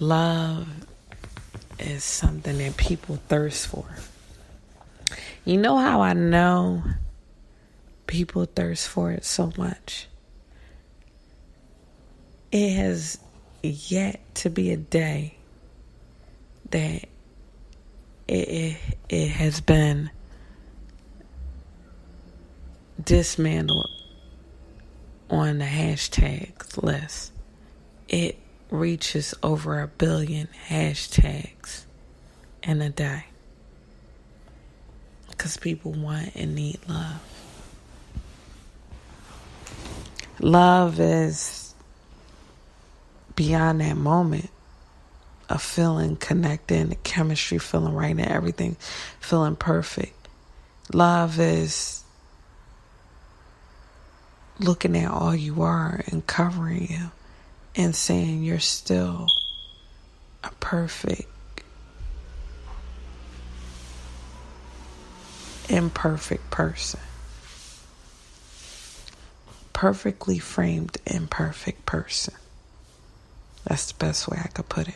Love is something that people thirst for. You know how I know people thirst for it so much? It has yet to be a day that it has been dismantled on the hashtags list. It reaches over 1 billion hashtags in a day because people want and need love. Love is beyond that moment of feeling connected, the chemistry feeling right, and everything feeling perfect. Love is looking at all you are and covering you and saying you're still a perfect, imperfect person. Perfectly framed, imperfect person. That's the best way I could put it.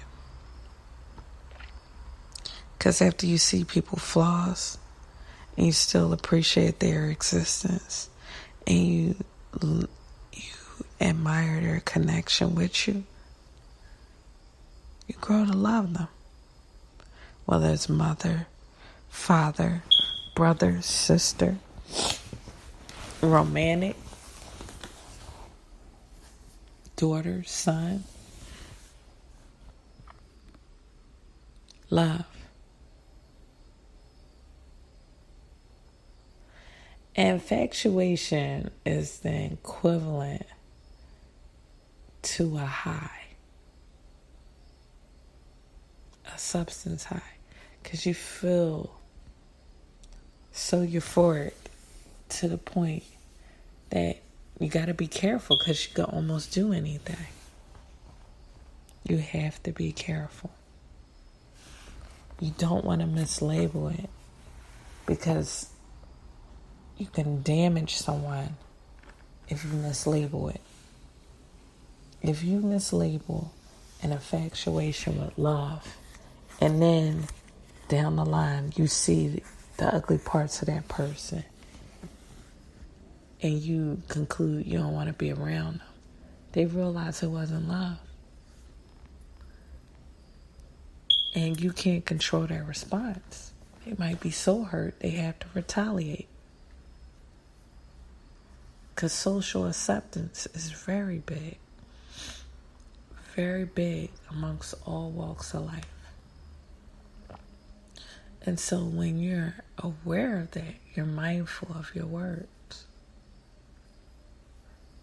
Because after you see people's flaws and you still appreciate their existence and you admire their connection with you, you grow to love them. Whether it's mother, father, brother, sister, romantic, daughter, son. Love. Infatuation is the equivalent to a high, a substance high, because you feel so euphoric to the point that you got to be careful because you can almost do anything. You have to be careful. You don't want to mislabel it because you can damage someone if you mislabel it. If you mislabel an infatuation with love and then down the line you see the ugly parts of that person and you conclude you don't want to be around them, they realize it wasn't love. And you can't control their response. They might be so hurt they have to retaliate. Because social acceptance is very big amongst all walks of life. And so when you're aware of that, you're mindful of your words.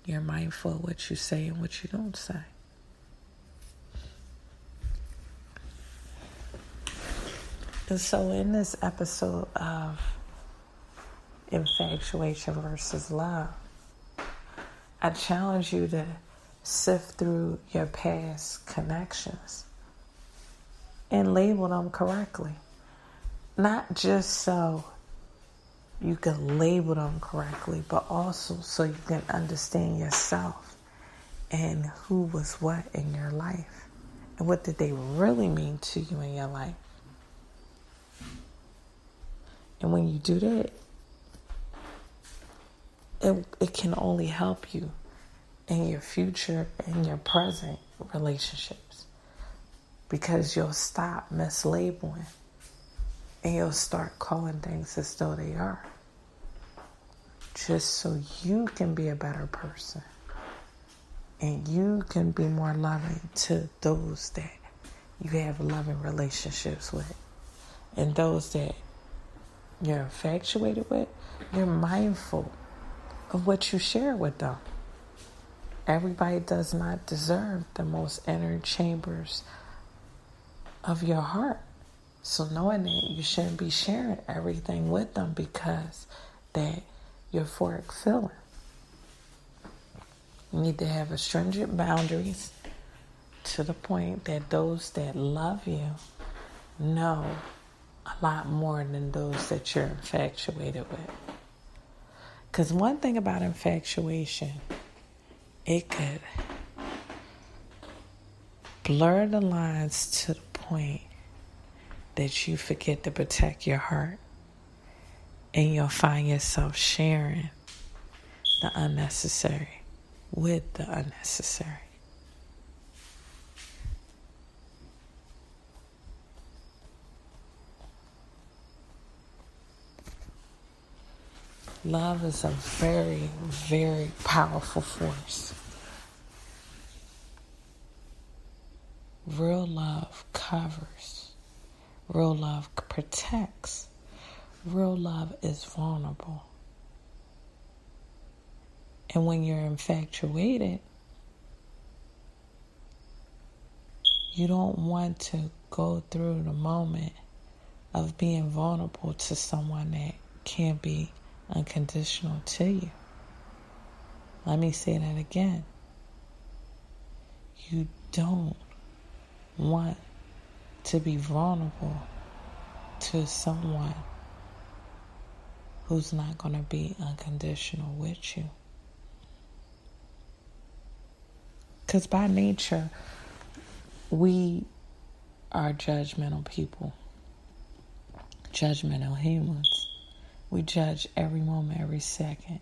You're mindful of what you say and what you don't say. And so in this episode of Infatuation versus Love, I challenge you to sift through your past connections and label them correctly. Not just so you can label them correctly, but also so you can understand yourself and who was what in your life and what did they really mean to you in your life. And when you do that, it can only help you in your future and your present relationships, because you'll stop mislabeling and you'll start calling things as though they are, just so you can be a better person and you can be more loving to those that you have loving relationships with, and those that you're infatuated with, you're mindful of what you share with them. Everybody does not deserve the most inner chambers of your heart. So knowing that, you shouldn't be sharing everything with them because that euphoric feeling. You need to have stringent boundaries to the point that those that love you know a lot more than those that you're infatuated with. Because one thing about infatuation, it could Blur the lines to the point that you forget to protect your heart, and you'll find yourself sharing the unnecessary with the unnecessary. Love is a very, very powerful force. Real love covers. Real love protects. Real love is vulnerable. And when you're infatuated, you don't want to go through the moment of being vulnerable to someone that can't be unconditional to you. Let me say that again. You don't want to be vulnerable to someone who's not going to be unconditional with you. Because by nature, we are judgmental people, judgmental humans. We judge every moment, every second.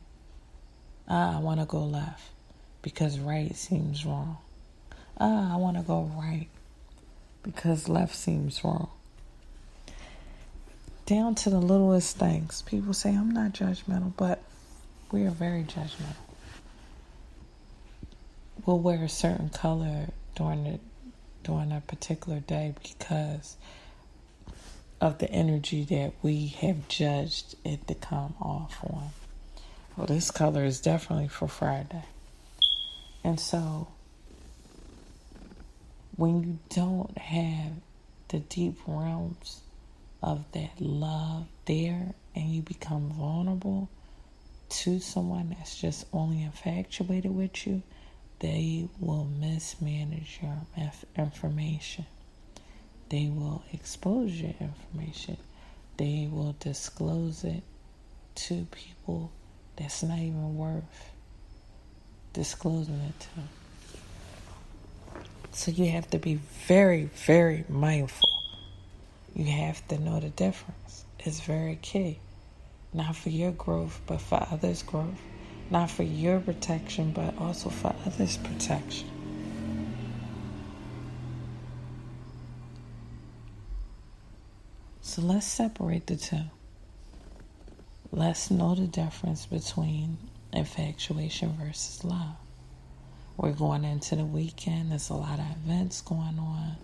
I want to go left because right seems wrong. I want to go right because left seems wrong. Down to the littlest things. People say, I'm not judgmental, but we are very judgmental. We'll wear a certain color during a particular day because of the energy that we have judged it to come off on. Well, this color is definitely for Friday. And so, when you don't have the deep realms of that love there and you become vulnerable to someone that's just only infatuated with you, they will mismanage your information. They will expose your information. They will disclose it to people that's not even worth disclosing it to. So you have to be very, very mindful. You have to know the difference. It's very key. Not for your growth, but for others' growth. Not for your protection, but also for others' protection. So let's separate the two. Let's know the difference between infatuation versus love. We're going into the weekend. There's a lot of events going on.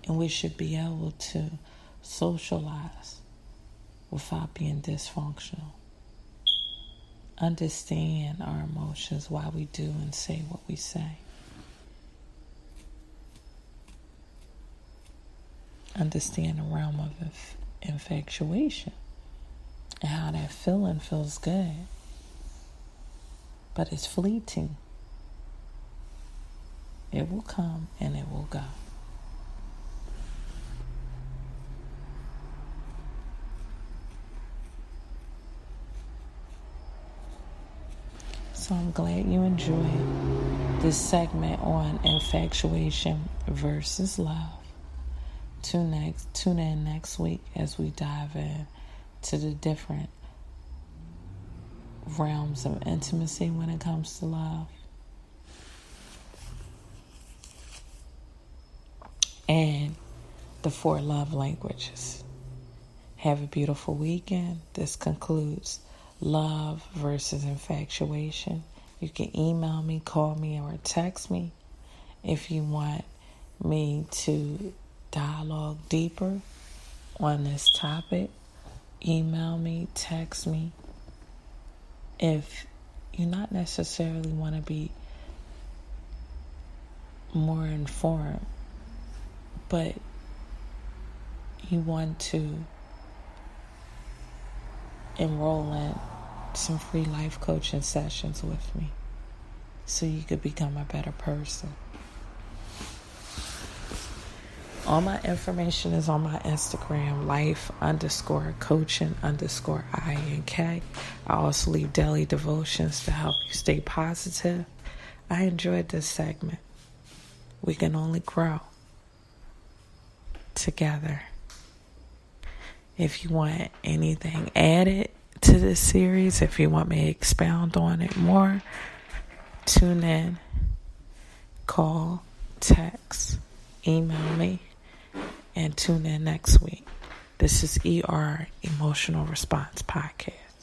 And we should be able to socialize without being dysfunctional. Understand our emotions, why we do and say what we say. Understand the realm of infatuation and how that feeling feels good, but it's fleeting. It will come and it will go. So I'm glad you enjoyed this segment on infatuation versus love. Tune in next week as we dive in to the different realms of intimacy when it comes to love. And the 4 love languages. Have a beautiful weekend. This concludes Love versus Infatuation. You can email me, call me, or text me if you want me to dialogue deeper on this topic. Email me, text me. If you not necessarily want to be more informed, but you want to enroll in some free life coaching sessions with me so you could become a better person. All my information is on my Instagram, life_coaching_INK. I also leave daily devotions to help you stay positive. I enjoyed this segment. We can only grow. together. If you want anything added to this series, if you want me to expound on it more, tune in, call, text, email me, and tune in next week. This is ER Emotional Response Podcast.